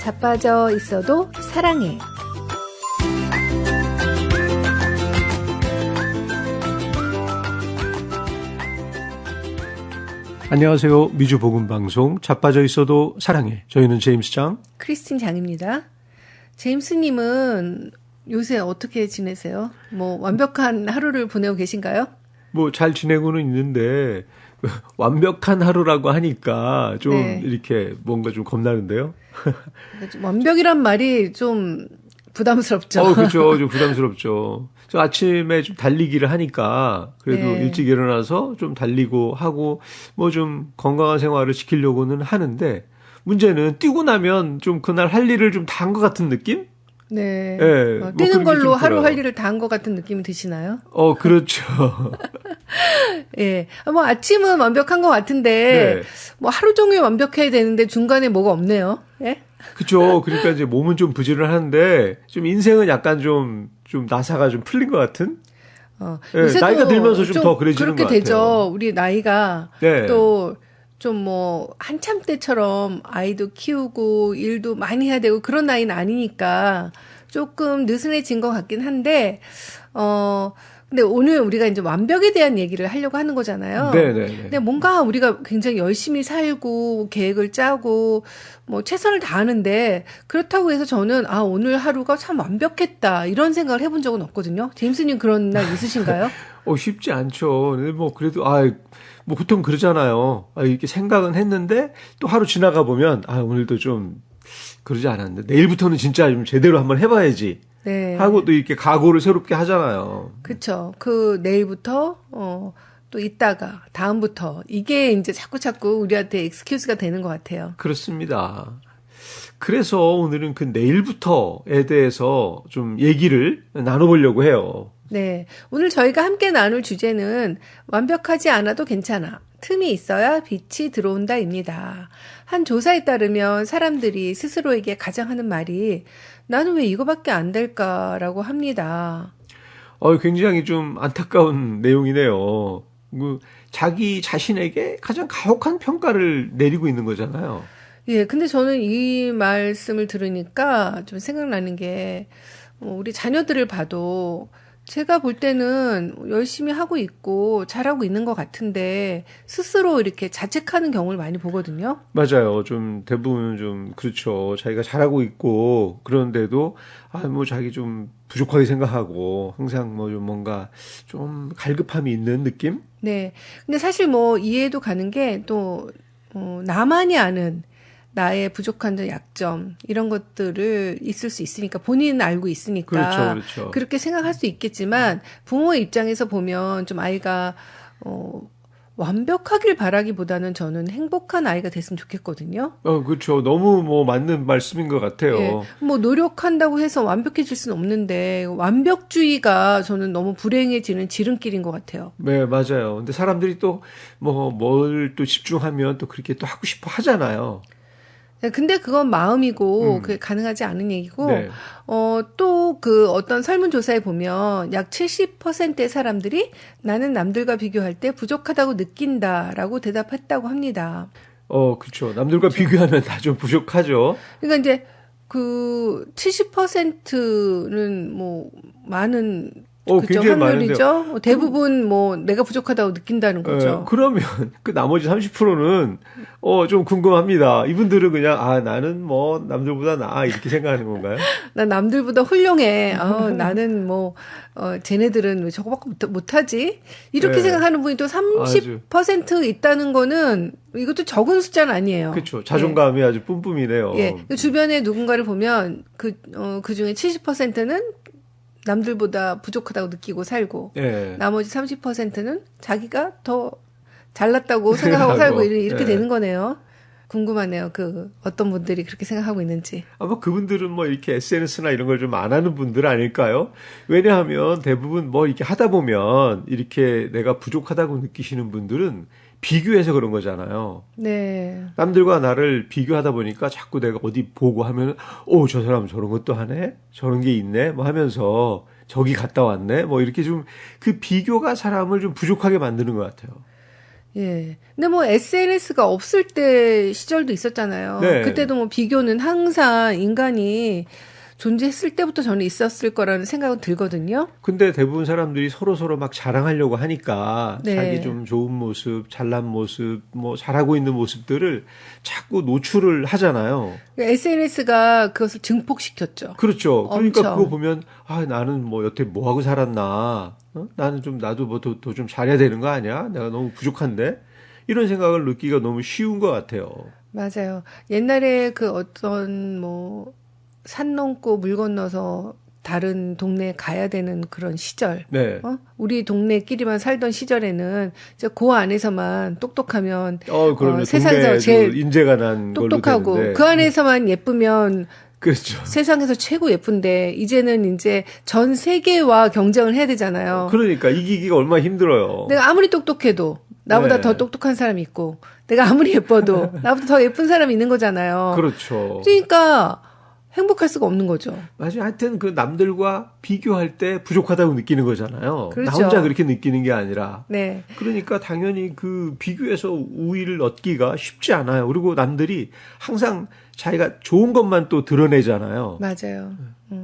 자빠져 있어도 사랑해. 안녕하세요. 미주 복음 방송 자빠져 있어도 사랑해. 저희는 제임스 장, 크리스틴 장입니다. 제임스님은 요새 어떻게 지내세요? 뭐 완벽한 하루를 보내고 계신가요? 뭐 잘 지내고는 있는데 완벽한 하루라고 하니까 좀 네. 이렇게 뭔가 좀 겁나는데요. 좀 완벽이란 말이 좀 부담스럽죠. 그렇죠. 좀 부담스럽죠. 저 아침에 좀 달리기를 하니까 그래도 네. 일찍 일어나서 좀 달리고 하고 뭐 좀 건강한 생활을 지키려고는 하는데 문제는 뛰고 나면 좀 그날 할 일을 좀 다 한 것 같은 느낌? 네. 네, 뭐 뛰는 그런 게 걸로 좀 하루 들어요. 할 일을 다 한 것 같은 느낌이 드시나요? 그렇죠. 예. 뭐 아침은 완벽한 것 같은데 네. 뭐 하루 종일 완벽해야 되는데 중간에 뭐가 없네요. 예? 그렇죠. 그러니까 이제 몸은 좀 부지런한데 좀 인생은 약간 좀 나사가 좀 풀린 것 같은? 네, 요새도 나이가 들면서 좀 더 그래지는 그렇게 것 같아요. 되죠. 우리 나이가 네. 또 좀 뭐 한참 때처럼 아이도 키우고 일도 많이 해야 되고 그런 나이는 아니니까 조금 느슨해진 것 같긴 한데 근데 오늘 우리가 이제 완벽에 대한 얘기를 하려고 하는 거잖아요. 네네네. 근데 뭔가 우리가 굉장히 열심히 살고 계획을 짜고 뭐 최선을 다하는데 그렇다고 해서 저는 오늘 하루가 참 완벽했다 이런 생각을 해본 적은 없거든요. 제임스님 그런 날 있으신가요? 쉽지 않죠. 근데 뭐 그래도 뭐 보통 그러잖아요. 이렇게 생각은 했는데 또 하루 지나가 보면 오늘도 좀 그러지 않았는데 내일부터는 진짜 좀 제대로 한번 해봐야지. 네. 하고 또 이렇게 각오를 새롭게 하잖아요. 그쵸. 그 내일부터 또 이따가 다음부터 이게 이제 자꾸 우리한테 익스큐즈가 되는 것 같아요. 그렇습니다. 그래서 오늘은 그 내일부터에 대해서 좀 얘기를 나눠보려고 해요. 네. 오늘 저희가 함께 나눌 주제는 완벽하지 않아도 괜찮아. 틈이 있어야 빛이 들어온다입니다. 한 조사에 따르면 사람들이 스스로에게 가장 하는 말이 나는 왜 이거밖에 안 될까라고 합니다. 굉장히 좀 안타까운 내용이네요. 자기 자신에게 가장 가혹한 평가를 내리고 있는 거잖아요. 예, 근데 저는 이 말씀을 들으니까 좀 생각나는 게 우리 자녀들을 봐도 제가 볼 때는 열심히 하고 있고 잘하고 있는 것 같은데 스스로 이렇게 자책하는 경우를 많이 보거든요. 맞아요. 좀 대부분은 좀 그렇죠. 자기가 잘하고 있고 그런데도 뭐 자기 좀 부족하게 생각하고 항상 뭐 좀 뭔가 좀 갈급함이 있는 느낌? 네. 근데 사실 뭐 이해도 가는 게 또 나만이 아는 나의 부족한 점, 약점 이런 것들을 있을 수 있으니까 본인은 알고 있으니까 그렇죠. 그렇게 생각할 수 있겠지만 부모의 입장에서 보면 좀 아이가 완벽하길 바라기보다는 저는 행복한 아이가 됐으면 좋겠거든요. 그렇죠. 너무 뭐 맞는 말씀인 것 같아요. 예, 뭐 노력한다고 해서 완벽해질 수는 없는데 완벽주의가 저는 너무 불행해지는 지름길인 것 같아요. 네, 맞아요. 근데 사람들이 또 뭐 뭘 또 집중하면 또 그렇게 또 하고 싶어 하잖아요. 근데 그건 마음이고 그게 가능하지 않은 얘기고 네. 또 그 어떤 설문조사에 보면 약 70%의 사람들이 나는 남들과 비교할 때 부족하다고 느낀다라고 대답했다고 합니다. 그렇죠. 남들과 비교하면 다 좀 부족하죠. 그러니까 이제 그 70%는 뭐 많은 그죠 굉장히 확률이죠. 대부분 뭐 내가 부족하다고 느낀다는 거죠. 그러면 그 나머지 30%는 좀 궁금합니다. 이분들은 그냥 나는 뭐 남들보다 나아 이렇게 생각하는 건가요? 난 남들보다 훌륭해. 나는 뭐 쟤네들은 왜 저거밖에 못하지? 이렇게 네. 생각하는 분이 또 30% 있다는 거는 이것도 적은 숫자는 아니에요. 그렇죠. 자존감이 아주 뿜뿜이네요. 예. 주변에 누군가를 보면 그 중에 70%는 남들보다 부족하다고 느끼고 살고 나머지 30%는 자기가 더 잘났다고 생각하고 살고 이렇게 되는 거네요. 궁금하네요. 어떤 분들이 그렇게 생각하고 있는지. 아마 그분들은 뭐 이렇게 SNS나 이런 걸 좀 안 하는 분들 아닐까요? 왜냐하면 대부분 뭐 이렇게 하다 보면 이렇게 내가 부족하다고 느끼시는 분들은 비교해서 그런 거잖아요. 네. 남들과 나를 비교하다 보니까 자꾸 내가 어디 보고 하면, 저 사람 저런 것도 하네? 저런 게 있네? 뭐 하면서 저기 갔다 왔네? 뭐 이렇게 좀 그 비교가 사람을 좀 부족하게 만드는 것 같아요. 예. 근데 뭐 SNS가 없을 때 시절도 있었잖아요. 네. 그때도 뭐 비교는 항상 인간이 존재했을 때부터 저는 있었을 거라는 생각은 들거든요. 근데 대부분 사람들이 서로 막 자랑하려고 하니까 네. 자기 좀 좋은 모습, 잘난 모습, 뭐 잘하고 있는 모습들을 자꾸 노출을 하잖아요. SNS가 그것을 증폭시켰죠. 그렇죠. 그러니까 엄청. 그거 보면 나는 뭐 여태 뭐 하고 살았나? 나는 좀 나도 뭐 더 좀 잘해야 되는 거 아니야? 내가 너무 부족한데? 이런 생각을 느끼기가 너무 쉬운 것 같아요. 맞아요. 옛날에 그 어떤 뭐 산 넘고 물 건너서 다른 동네에 가야 되는 그런 시절. 네. 우리 동네끼리만 살던 시절에는 이제 그 안에서만 똑똑하면 그러면 세상에서 제일 인재가 난 똑똑하고 걸로 되는데. 그 안에서만 예쁘면 그렇죠. 세상에서 최고 예쁜데 이제는 이제 전 세계와 경쟁을 해야 되잖아요. 그러니까 이기기가 얼마나 힘들어요. 내가 아무리 똑똑해도 나보다 네. 더 똑똑한 사람이 있고 내가 아무리 예뻐도 나보다 더 예쁜 사람이 있는 거잖아요. 그렇죠. 그러니까 행복할 수가 없는 거죠. 맞아요. 하여튼 그 남들과 비교할 때 부족하다고 느끼는 거잖아요. 그렇죠. 나 혼자 그렇게 느끼는 게 아니라. 네. 그러니까 당연히 그 비교해서 우위를 얻기가 쉽지 않아요. 그리고 남들이 항상 자기가 좋은 것만 또 드러내잖아요. 맞아요.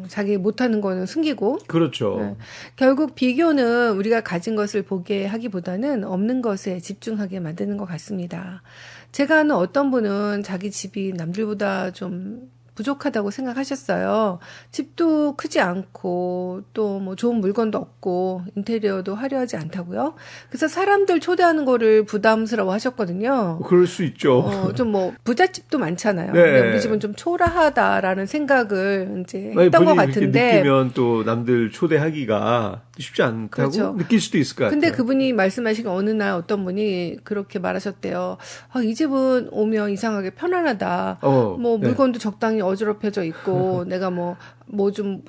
자기 못하는 거는 숨기고. 그렇죠. 네. 결국 비교는 우리가 가진 것을 보게 하기보다는 없는 것에 집중하게 만드는 것 같습니다. 제가 아는 어떤 분은 자기 집이 남들보다 좀 부족하다고 생각하셨어요. 집도 크지 않고 또 뭐 좋은 물건도 없고 인테리어도 화려하지 않다고요. 그래서 사람들 초대하는 거를 부담스러워 하셨거든요. 그럴 수 있죠. 좀 뭐 부잣집도 많잖아요. 네. 근데 우리 집은 좀 초라하다라는 생각을 이제 했던 것 같은데. 느끼면 또 남들 초대하기가 쉽지 않다고 그렇죠. 느낄 수도 있을 것 같아요. 근데 그분이 말씀하신 어느 날 어떤 분이 그렇게 말하셨대요. 이 집은 오면 이상하게 편안하다. 뭐 네. 물건도 적당히 어지럽혀져 있고 내가 뭐 좀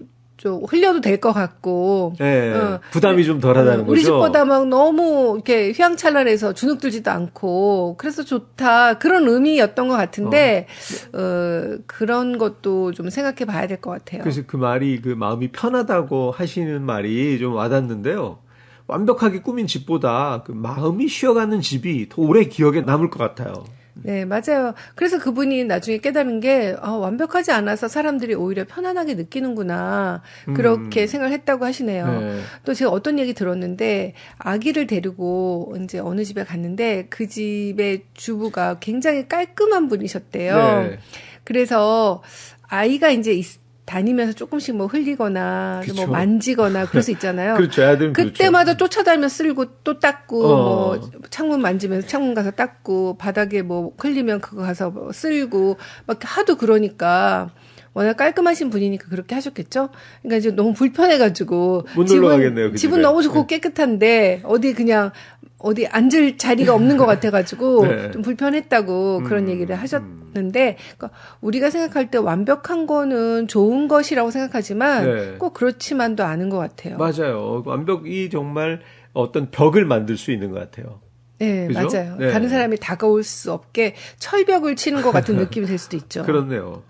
흘려도 될 것 같고. 네, 부담이 좀 덜하다는 우리 거죠. 집보다 막 너무 이렇게 휘황찬란해서 주눅 들지도 않고 그래서 좋다 그런 의미였던 것 같은데 그런 것도 좀 생각해 봐야 될 것 같아요. 그래서 그 말이 그 마음이 편하다고 하시는 말이 좀 와닿는데요. 완벽하게 꾸민 집보다 그 마음이 쉬어가는 집이 더 오래 기억에 남을 것 같아요. 네, 맞아요. 그래서 그분이 나중에 깨달은 게, 완벽하지 않아서 사람들이 오히려 편안하게 느끼는구나. 그렇게 생각을 했다고 하시네요. 네. 또 제가 어떤 얘기 들었는데, 아기를 데리고 이제 어느 집에 갔는데, 그 집의 주부가 굉장히 깔끔한 분이셨대요. 네. 그래서 아이가 이제 다니면서 조금씩 뭐 흘리거나 그쵸. 뭐 만지거나 그럴 수 있잖아요. 그렇죠. 애들은 그때마다 그렇죠. 쫓아다니면 쓸고 또 닦고 뭐 창문 만지면서 창문 가서 닦고 바닥에 뭐 흘리면 그거 가서 뭐 쓸고 막 하도 그러니까 워낙 깔끔하신 분이니까 그렇게 하셨겠죠. 그러니까 이제 너무 불편해가지고 못 놀러 가겠네요. 그 집은 집에. 너무 좋고 깨끗한데 어디 앉을 자리가 없는 것 같아가지고 네. 좀 불편했다고 그런 얘기를 하셨는데 그러니까 우리가 생각할 때 완벽한 거는 좋은 것이라고 생각하지만 네. 꼭 그렇지만도 않은 것 같아요. 맞아요. 완벽이 정말 어떤 벽을 만들 수 있는 것 같아요. 네, 그죠? 맞아요. 네. 다른 사람이 다가올 수 없게 철벽을 치는 것 같은 느낌이 들 수도 있죠. 그렇네요.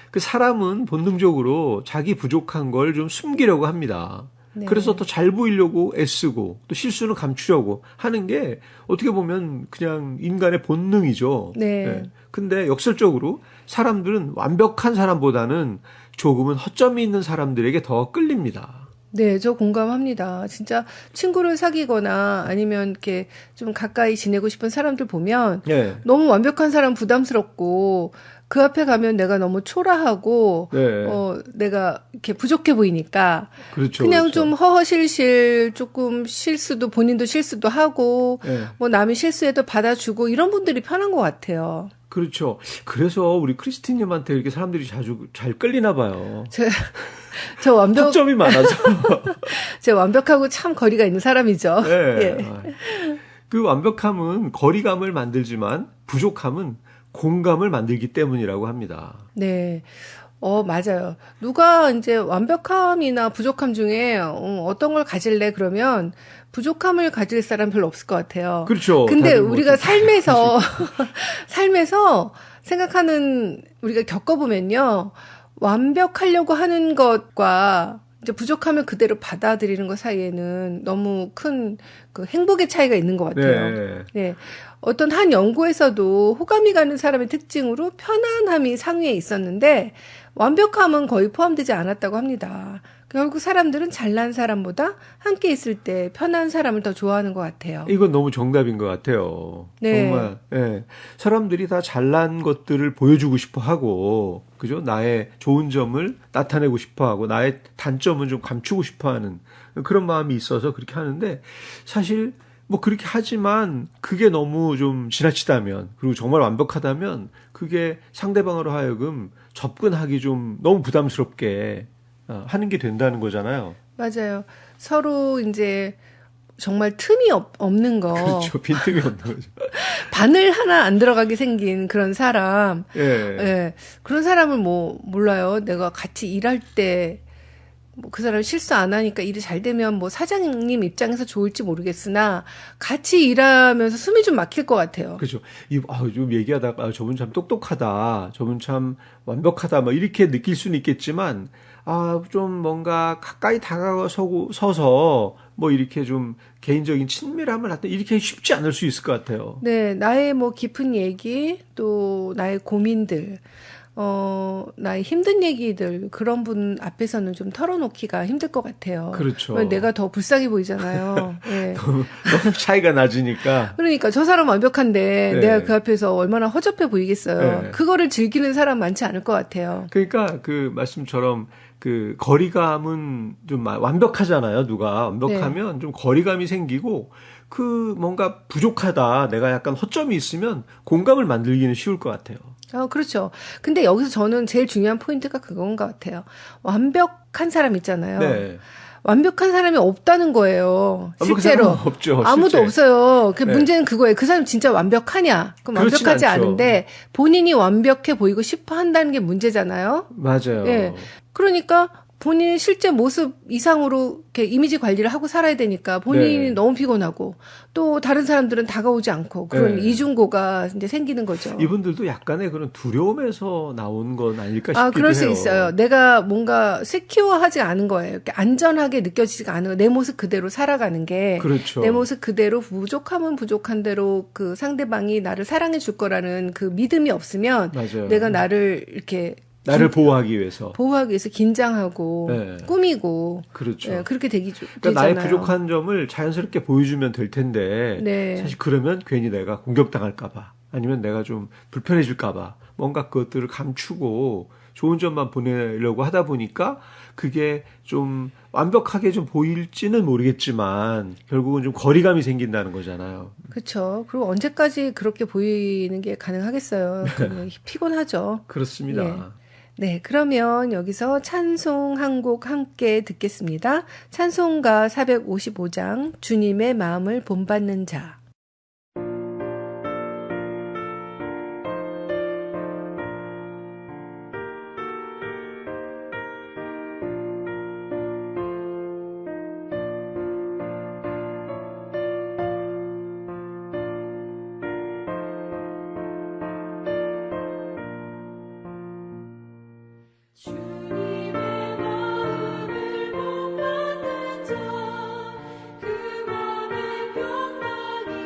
그 사람은 본능적으로 자기 부족한 걸 좀 숨기려고 합니다. 네. 그래서 더 잘 보이려고 애쓰고 또 실수는 감추려고 하는 게 어떻게 보면 그냥 인간의 본능이죠. 네. 근데 역설적으로 사람들은 완벽한 사람보다는 조금은 허점이 있는 사람들에게 더 끌립니다. 네, 저 공감합니다. 진짜 친구를 사귀거나 아니면 이렇게 좀 가까이 지내고 싶은 사람들 보면 네. 너무 완벽한 사람 부담스럽고 그 앞에 가면 내가 너무 초라하고 네. 내가 이렇게 부족해 보이니까 그렇죠, 그냥 그렇죠. 좀 허허실실 조금 실수도 본인도 실수도 하고 네. 뭐 남이 실수해도 받아주고 이런 분들이 편한 것 같아요. 그렇죠. 그래서 우리 크리스티님한테 이렇게 사람들이 자주 잘 끌리나 봐요. 저 허점이 많아서. 제가 완벽하고 참 거리가 있는 사람이죠. 네. 예. 그 완벽함은 거리감을 만들지만 부족함은 공감을 만들기 때문이라고 합니다. 네. 맞아요. 누가 이제 완벽함이나 부족함 중에 어떤 걸 가질래? 그러면 부족함을 가질 사람 별로 없을 것 같아요. 그렇죠. 근데 다들 뭐 우리가 좀 삶에서 생각하는, 우리가 겪어보면요. 완벽하려고 하는 것과 이제 부족하면 그대로 받아들이는 것 사이에는 너무 큰 그 행복의 차이가 있는 것 같아요. 네. 네. 어떤 한 연구에서도 호감이 가는 사람의 특징으로 편안함이 상위에 있었는데 완벽함은 거의 포함되지 않았다고 합니다. 결국 사람들은 잘난 사람보다 함께 있을 때 편한 사람을 더 좋아하는 것 같아요. 이건 너무 정답인 것 같아요. 네. 정말, 예. 사람들이 다 잘난 것들을 보여주고 싶어 하고, 그죠? 나의 좋은 점을 나타내고 싶어 하고, 나의 단점은 좀 감추고 싶어 하는 그런 마음이 있어서 그렇게 하는데, 사실 뭐 그렇게 하지만 그게 너무 좀 지나치다면, 그리고 정말 완벽하다면, 그게 상대방으로 하여금 접근하기 좀 너무 부담스럽게 하는 게 된다는 거잖아요. 맞아요. 서로 이제 정말 틈이 없는 거. 그렇죠. 빈틈이 없는 거죠. 바늘 하나 안 들어가게 생긴 그런 사람. 예. 예. 그런 사람을 뭐 몰라요. 내가 같이 일할 때 뭐 그 사람 실수 안 하니까 일이 잘 되면 뭐 사장님 입장에서 좋을지 모르겠으나 같이 일하면서 숨이 좀 막힐 것 같아요. 그렇죠. 좀 얘기하다가 저분 참 똑똑하다, 저분 참 완벽하다, 뭐 이렇게 느낄 수는 있겠지만, 좀 뭔가 가까이 다가서서 뭐 이렇게 좀 개인적인 친밀함을 나타 이렇게 쉽지 않을 수 있을 것 같아요. 네, 나의 뭐 깊은 얘기, 또 나의 고민들, 나의 힘든 얘기들, 그런 분 앞에서는 좀 털어놓기가 힘들 것 같아요. 그렇죠. 내가 더 불쌍해 보이잖아요. 네. 너무 차이가 낮으니까. 그러니까 저 사람 완벽한데 네. 내가 그 앞에서 얼마나 허접해 보이겠어요. 네. 그거를 즐기는 사람 많지 않을 것 같아요. 그러니까 그 말씀처럼 그 거리감은 좀 완벽하잖아요. 누가 완벽하면 좀 거리감이 생기고 그 뭔가 부족하다, 내가 약간 허점이 있으면 공감을 만들기는 쉬울 것 같아요. 그렇죠. 근데 여기서 저는 제일 중요한 포인트가 그건 것 같아요. 완벽한 사람 있잖아요. 네. 완벽한 사람이 없다는 거예요. 실제로. 없죠. 아무도 실제. 없어요. 그 네. 문제는 그거예요. 그 사람 진짜 완벽하냐? 그럼 완벽하지 않죠. 않은데 본인이 완벽해 보이고 싶어 한다는 게 문제잖아요. 맞아요. 예. 그러니까 본인 실제 모습 이상으로 이렇게 이미지 관리를 하고 살아야 되니까 본인이 네. 너무 피곤하고 또 다른 사람들은 다가오지 않고 그런 네. 이중고가 이제 생기는 거죠. 이분들도 약간의 그런 두려움에서 나온 건 아닐까 싶기도 그럴 수 해요. 있어요. 내가 뭔가 세큐어하지 않은 거예요. 이렇게 안전하게 느껴지지가 않은 거예요. 내 모습 그대로 살아가는 게. 그렇죠. 내 모습 그대로 부족하면 부족한 대로 그 상대방이 나를 사랑해 줄 거라는 그 믿음이 없으면 맞아요. 내가 나를 이렇게 나를 보호하기 위해서. 보호하기 위해서 긴장하고 네. 꾸미고 그렇죠. 예, 그렇게 그러니까 되잖아요. 나의 부족한 점을 자연스럽게 보여주면 될 텐데 네. 사실 그러면 괜히 내가 공격당할까 봐 아니면 내가 좀 불편해질까 봐 뭔가 그것들을 감추고 좋은 점만 보내려고 하다 보니까 그게 좀 완벽하게 좀 보일지는 모르겠지만 결국은 좀 거리감이 생긴다는 거잖아요. 그렇죠. 그리고 언제까지 그렇게 보이는 게 가능하겠어요. 피곤하죠. 그렇습니다. 예. 네, 그러면 여기서 찬송 한 곡 함께 듣겠습니다. 찬송가 455장 주님의 마음을 본받는 자. 주님의 마음을 본받는 자, 그 맘에 평강이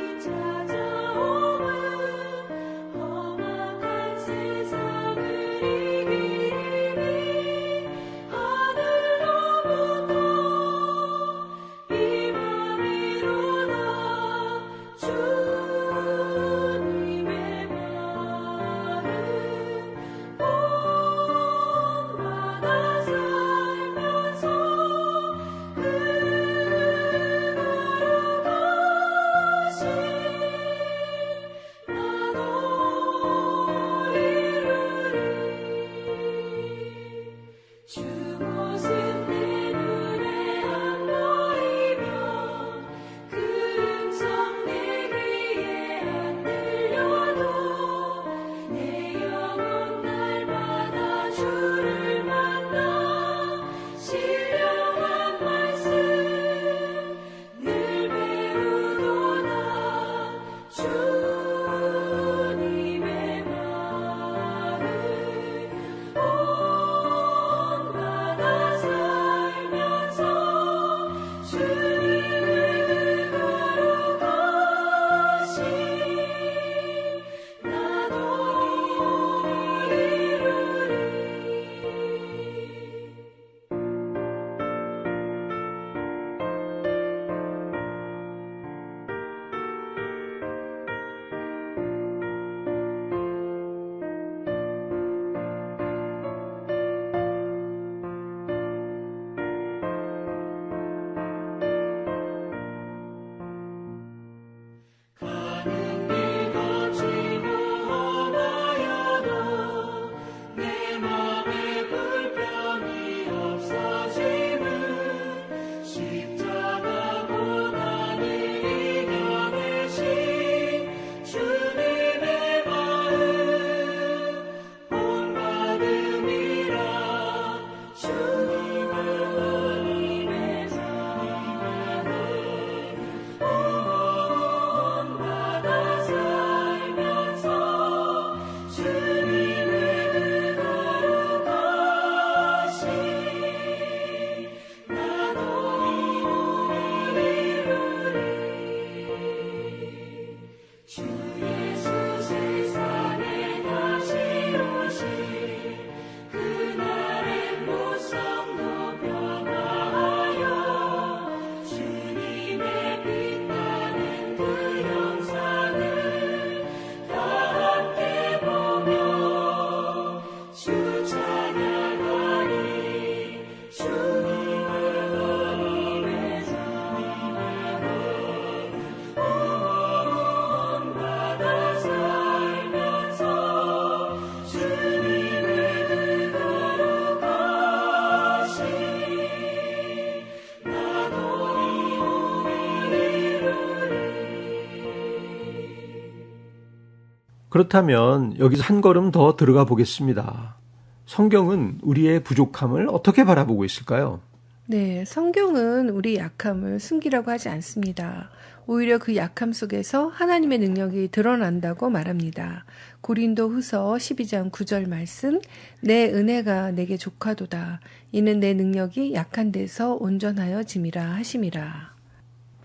그렇다면 여기서 한 걸음 더 들어가 보겠습니다. 성경은 우리의 부족함을 어떻게 바라보고 있을까요? 네, 성경은 우리 약함을 숨기라고 하지 않습니다. 오히려 그 약함 속에서 하나님의 능력이 드러난다고 말합니다. 고린도 후서 12장 9절 말씀, 내 은혜가 내게 족하도다. 이는 내 능력이 약한 데서 온전하여 짐이라 하심이라.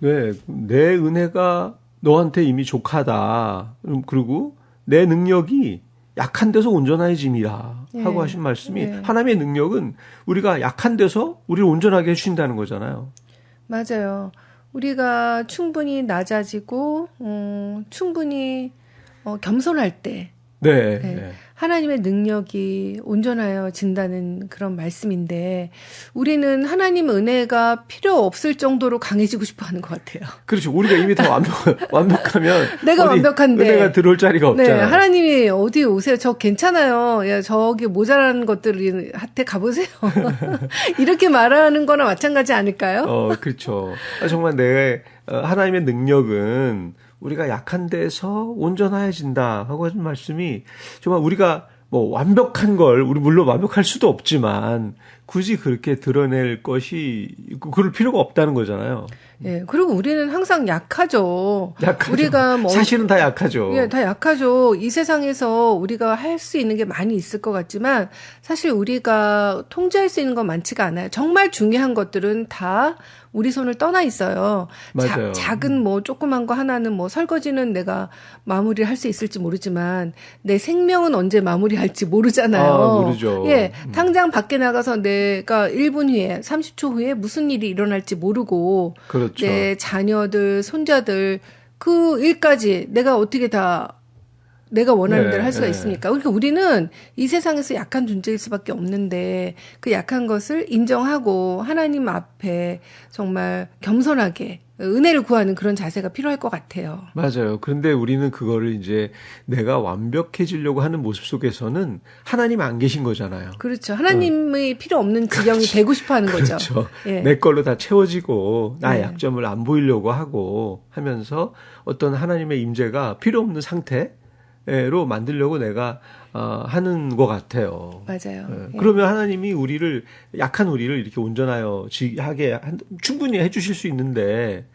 네, 내 은혜가 너한테 이미 족하다. 그리고 내 능력이 약한 데서 온전해짐이라 하고 하신 말씀이 하나님의 능력은 우리가 약한 데서 우리를 온전하게 해주신다는 거잖아요. 맞아요. 우리가 충분히 낮아지고 충분히 겸손할 때 네. 하나님의 능력이 온전하여 진다는 그런 말씀인데 우리는 하나님 은혜가 필요 없을 정도로 강해지고 싶어 하는 것 같아요. 그렇죠. 우리가 이미 다 완벽하면 내가 완벽한데 은혜가 들어올 자리가 없잖아요. 네, 하나님이 어디 오세요? 저 괜찮아요. 야, 저기 모자라는 것들한테 가보세요. 이렇게 말하는 거나 마찬가지 아닐까요? 그렇죠. 정말 하나님의 능력은 우리가 약한 데서 온전해진다 하고 하신 말씀이 정말 우리가 뭐 완벽한 걸 우리 물론 완벽할 수도 없지만 굳이 그렇게 드러낼 것이 그럴 필요가 없다는 거잖아요. 예, 그리고 우리는 항상 약하죠. 우리가 뭐 사실은 다 약하죠. 예, 다 약하죠. 이 세상에서 우리가 할 수 있는 게 많이 있을 것 같지만 사실 우리가 통제할 수 있는 건 많지가 않아요. 정말 중요한 것들은 다 우리 손을 떠나 있어요. 맞아요. 작은 뭐 조그만 거 하나는 뭐 설거지는 내가 마무리를 할 수 있을지 모르지만 내 생명은 언제 마무리할지 모르잖아요. 모르죠. 예, 당장 밖에 나가서 내가 1분 후에 30초 후에 무슨 일이 일어날지 모르고 그렇죠. 내 자녀들, 손자들 그 일까지 내가 어떻게 다 내가 원하는 대로 할 수가 있습니까? 그러니까 우리는 이 세상에서 약한 존재일 수밖에 없는데 그 약한 것을 인정하고 하나님 앞에 정말 겸손하게 은혜를 구하는 그런 자세가 필요할 것 같아요. 맞아요. 그런데 우리는 그거를 이제 내가 완벽해지려고 하는 모습 속에서는 하나님 안 계신 거잖아요. 그렇죠. 하나님의 필요 없는 지경이 되고 싶어 하는 거죠. 그렇죠. 예. 내 걸로 다 채워지고 나의 약점을 안 보이려고 하고 하면서 어떤 하나님의 임재가 필요 없는 상태로 만들려고 내가 하는 것 같아요. 맞아요. 예. 그러면 하나님이 약한 우리를 이렇게 온전하여 하게 충분히 해주실 수 있는데,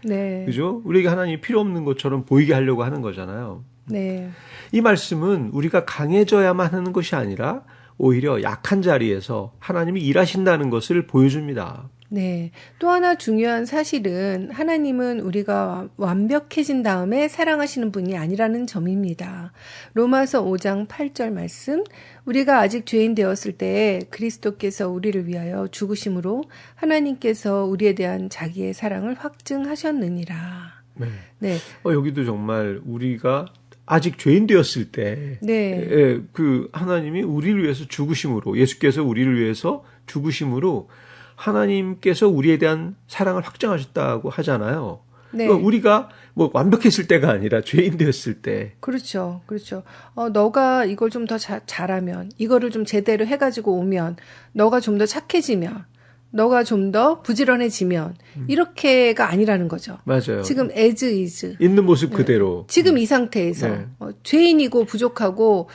그죠? 우리에게 하나님이 필요 없는 것처럼 보이게 하려고 하는 거잖아요. 네. 이 말씀은 우리가 강해져야만 하는 것이 아니라 오히려 약한 자리에서 하나님이 일하신다는 것을 보여줍니다. 네. 또 하나 중요한 사실은 하나님은 우리가 완벽해진 다음에 사랑하시는 분이 아니라는 점입니다. 로마서 5장 8절 말씀, 우리가 아직 죄인 되었을 때 그리스도께서 우리를 위하여 죽으심으로 하나님께서 우리에 대한 자기의 사랑을 확증하셨느니라. 네. 네. 여기도 정말 우리가 아직 죄인 되었을 때, 그 하나님이 우리를 위해서 죽으심으로, 예수께서 우리를 위해서 죽으심으로 하나님께서 우리에 대한 사랑을 확정하셨다고 하잖아요. 네. 그러니까 우리가 뭐 완벽했을 때가 아니라 죄인 되었을 때. 그렇죠. 그렇죠. 너가 이걸 좀 더 잘하면, 이거를 좀 제대로 해가지고 오면, 너가 좀 더 착해지면, 너가 좀 더 부지런해지면, 이렇게가 아니라는 거죠. 맞아요. 지금 as is. 있는 모습 그대로. 지금 이 상태에서 죄인이고 부족하고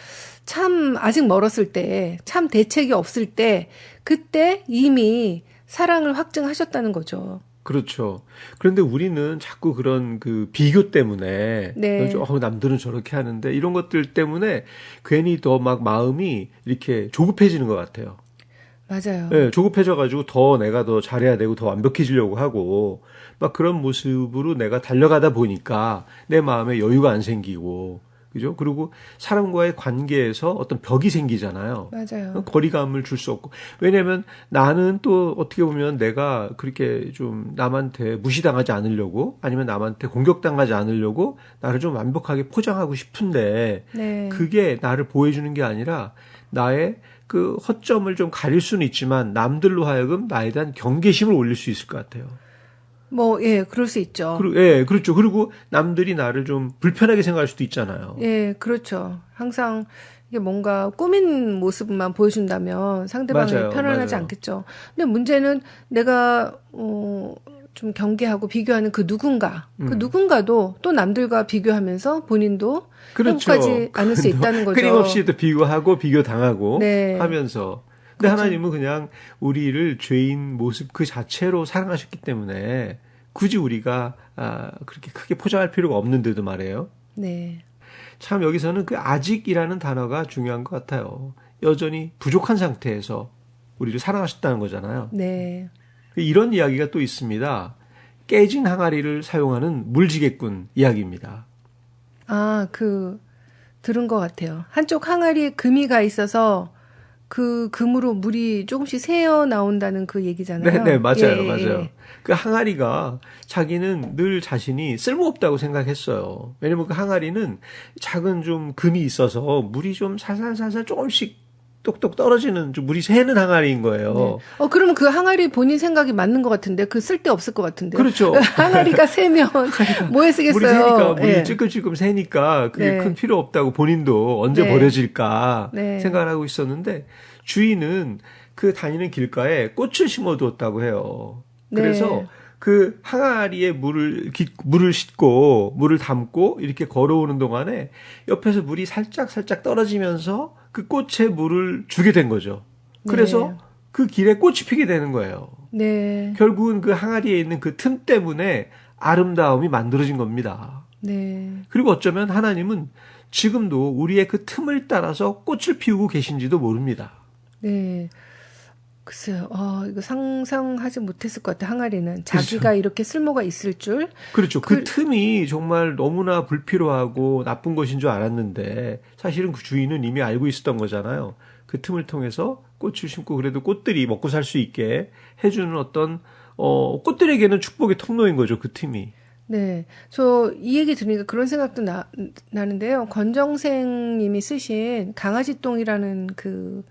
참 아직 멀었을 때, 참 대책이 없을 때, 그때 이미 사랑을 확증하셨다는 거죠. 그렇죠. 그런데 우리는 자꾸 그런 그 비교 때문에 남들은 저렇게 하는데 이런 것들 때문에 괜히 더 막 마음이 이렇게 조급해지는 것 같아요. 맞아요. 네, 조급해져가지고 더 내가 더 잘해야 되고 더 완벽해지려고 하고 막 그런 모습으로 내가 달려가다 보니까 내 마음에 여유가 안 생기고 그죠? 그리고 사람과의 관계에서 어떤 벽이 생기잖아요. 맞아요. 거리감을 줄 수 없고. 왜냐면 나는 또 어떻게 보면 내가 그렇게 좀 남한테 무시당하지 않으려고 아니면 남한테 공격당하지 않으려고 나를 좀 완벽하게 포장하고 싶은데 그게 나를 보여주는 게 아니라 나의 그 허점을 좀 가릴 수는 있지만 남들로 하여금 나에 대한 경계심을 올릴 수 있을 것 같아요. 그럴 수 있죠. 그렇죠. 그리고 남들이 나를 좀 불편하게 생각할 수도 있잖아요. 그렇죠. 항상 이게 뭔가 꾸민 모습만 보여준다면 상대방이 편안하지 않겠죠. 근데 문제는 내가, 좀 경계하고 비교하는 그 누군가, 그 누군가도 또 남들과 비교하면서 본인도 그렇죠. 행복하지 않을 수 있다는 거죠. 끊임없이 또 비교하고 비교당하고 네. 하면서. 근데 그렇죠. 하나님은 그냥 우리를 죄인 모습 그 자체로 사랑하셨기 때문에 굳이 우리가 그렇게 크게 포장할 필요가 없는데도 말이에요. 네. 참 여기서는 그 아직이라는 단어가 중요한 것 같아요. 여전히 부족한 상태에서 우리를 사랑하셨다는 거잖아요. 네. 이런 이야기가 또 있습니다. 깨진 항아리를 사용하는 물지개꾼 이야기입니다. 들은 것 같아요. 한쪽 항아리에 금이 가 있어서 그 금으로 물이 조금씩 새어 나온다는 그 얘기잖아요. 네, 맞아요, 예, 맞아요. 예. 그 항아리가 자기는 늘 자신이 쓸모없다고 생각했어요. 왜냐면 그 항아리는 작은 좀 금이 있어서 물이 좀 살살살살 조금씩 똑똑 떨어지는 좀 물이 새는 항아리인 거예요. 네. 그러면 그 항아리 본인 생각이 맞는 것 같은데 그 쓸데 없을 것 같은데. 그렇죠. 항아리가 새면 뭐에 쓰겠어요? 물이 새니까 물이 예. 찔끔찔끔 새니까 그게 네. 큰 필요 없다고 본인도 언제 네. 버려질까 네. 생각을 하고 있었는데 주인은 그 다니는 길가에 꽃을 심어두었다고 해요. 그래서 네. 그 항아리에 물을 싣고 물을 담고 이렇게 걸어오는 동안에 옆에서 물이 살짝 떨어지면서 그 꽃에 물을 주게 된 거죠. 그래서 네. 그 길에 꽃이 피게 되는 거예요. 네. 결국은 그 항아리에 있는 그 틈 때문에 아름다움이 만들어진 겁니다. 네. 그리고 어쩌면 하나님은 지금도 우리의 그 틈을 따라서 꽃을 피우고 계신지도 모릅니다. 네. 글쎄요. 이거 상상하지 못했을 것 같아요. 항아리는. 자기가 이렇게 쓸모가 있을 줄. 그렇죠. 그 틈이 정말 너무나 불필요하고 나쁜 것인 줄 알았는데 사실은 그 주인은 이미 알고 있었던 거잖아요. 그 틈을 통해서 꽃을 심고 그래도 꽃들이 먹고 살 수 있게 해주는 어떤 꽃들에게는 축복의 통로인 거죠. 그 틈이. 네. 저 이 얘기 들으니까 그런 생각도 나는데요. 권정생 님이 쓰신 강아지 똥이라는 그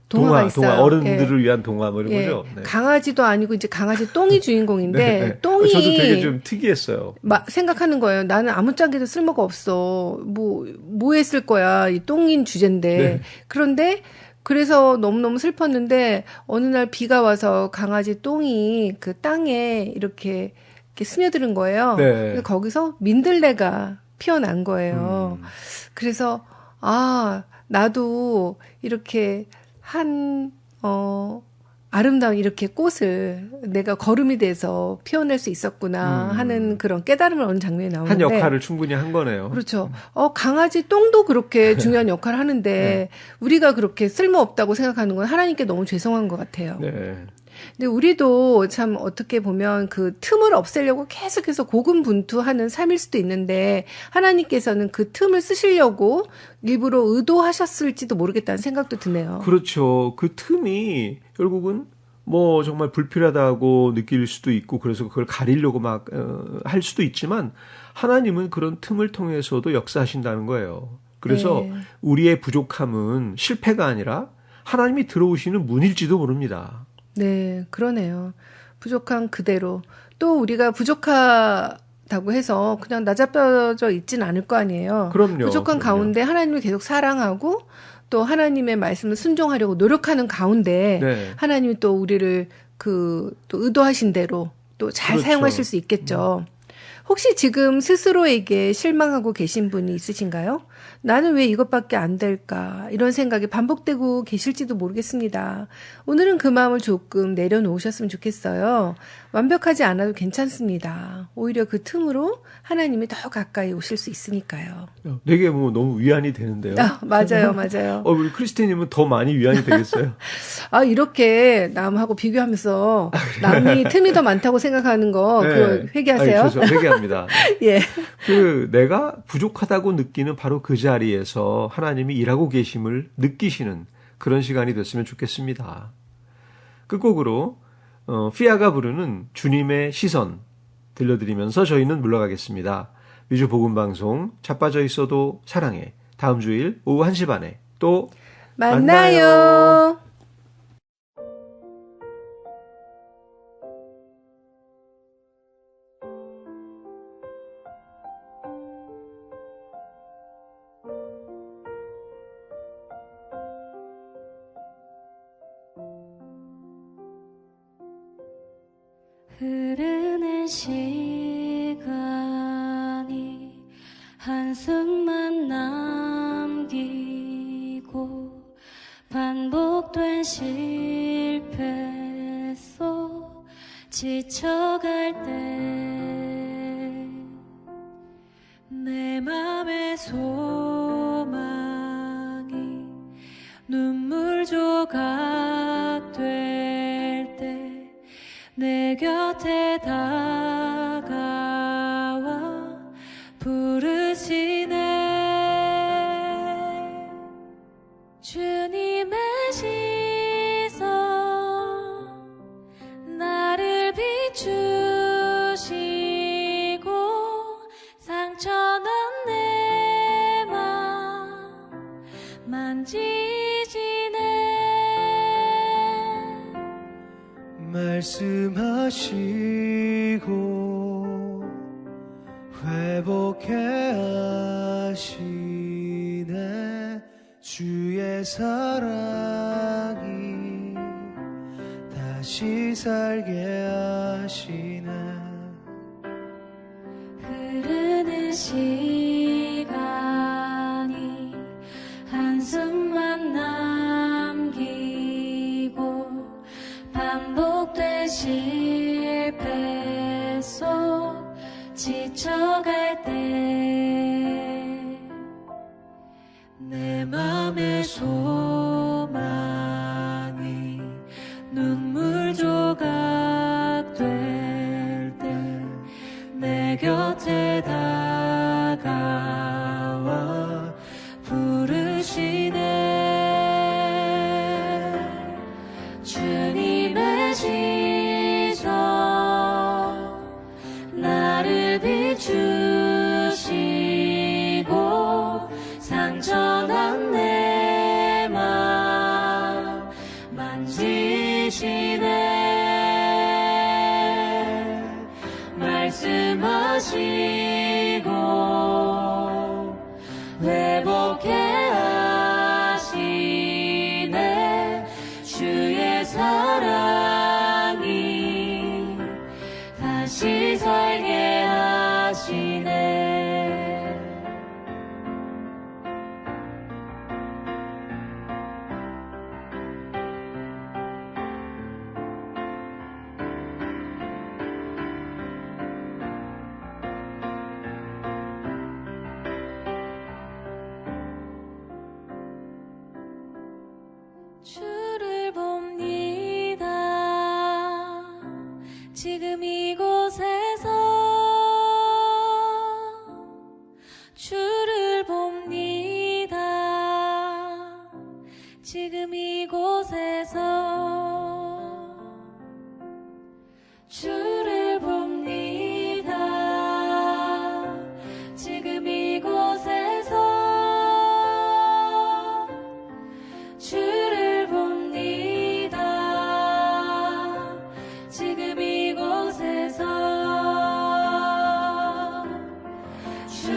동화가 있어요. 어른들을 위한 동화 뭐 이런 거죠. 네. 강아지도 아니고 이제 강아지 똥이 주인공인데 네. 똥이 저도 되게 좀 특이했어요. 생각하는 거예요. 나는 아무짝에도 쓸모가 없어. 뭐에 쓸 거야. 이 똥인 주제인데. 네. 그런데 그래서 너무너무 슬펐는데 어느 날 비가 와서 강아지 똥이 그 땅에 이렇게 스며드는 거예요. 네. 그래서 거기서 민들레가 피어난 거예요. 그래서 나도 이렇게 아름다운 이렇게 꽃을 내가 거름이 돼서 피워낼 수 있었구나 하는 그런 깨달음을 얻는 장면이 나오는데. 한 역할을 충분히 한 거네요. 그렇죠. 강아지 똥도 그렇게 중요한 역할을 하는데 네. 우리가 그렇게 쓸모없다고 생각하는 건 하나님께 너무 죄송한 것 같아요. 네. 근데 우리도 참 어떻게 보면 그 틈을 없애려고 계속해서 고군분투하는 삶일 수도 있는데 하나님께서는 그 틈을 쓰시려고 일부러 의도하셨을지도 모르겠다는 생각도 드네요. 그렇죠. 그 틈이 결국은 뭐 정말 불필요하다고 느낄 수도 있고 그래서 그걸 가리려고 막 할 수도 있지만 하나님은 그런 틈을 통해서도 역사하신다는 거예요. 그래서 네. 우리의 부족함은 실패가 아니라 하나님이 들어오시는 문일지도 모릅니다. 네, 그러네요. 부족한 그대로. 또 우리가 부족하다고 해서 그냥 낮아펴져 있진 않을 거 아니에요. 그럼요. 부족한 가운데 하나님을 계속 사랑하고 또 하나님의 말씀을 순종하려고 노력하는 가운데 네. 하나님이 또 우리를 또 의도하신 대로 또 잘 그렇죠. 사용하실 수 있겠죠. 혹시 지금 스스로에게 실망하고 계신 분이 있으신가요? 나는 왜 이것밖에 안 될까? 이런 생각이 반복되고 계실지도 모르겠습니다. 오늘은 그 마음을 조금 내려놓으셨으면 좋겠어요. 완벽하지 않아도 괜찮습니다. 오히려 그 틈으로 하나님이 더 가까이 오실 수 있으니까요. 되게 뭐 너무 위안이 되는데요. 맞아요, 맞아요. 우리 크리스티님은 더 많이 위안이 되겠어요. 이렇게 남하고 비교하면서 남이 틈이 더 많다고 생각하는 거, 네. 그거 회개하세요? 회개합니다. 예. 내가 부족하다고 느끼는 바로 그 자리에서 하나님이 일하고 계심을 느끼시는 그런 시간이 됐으면 좋겠습니다. 끝곡으로 피아가 부르는 주님의 시선 들려드리면서 저희는 물러가겠습니다. 위주 복음방송 자빠져 있어도 사랑해. 다음 주일 오후 1시 반에 또 만나요. 흐르는 시간이 한숨만 남기고 반복된 실패 속 지쳐갈 때 내 맘의 소망이 눈물 조각 될 때 내 곁에 다가와 부르시네. 주님의 시선 나를 비추시고 상처난 내 맘 만지시네. 말씀하시고 회복해 하시네. 주의 사랑이 다시 살게 하시네. 흐르는 시간이 한숨만 남기고 반복된 실패 속 지쳐갈 때 내 맘의 소망이 눈물 조각 될 때 내 곁에 다가와 부르시네. 주님의 시선 나를 비추시고 상처난 내 맘 만지시네. 말씀하시고 회복해 하시네. 주의 사랑이 다시 살게 하시네. 주를 봅니다. 지금 이곳에서 주를 봅니다. 지금 이곳에서 주를 봅니다. 지금 이곳에서 주를 봅니다. 지금 이곳에서 주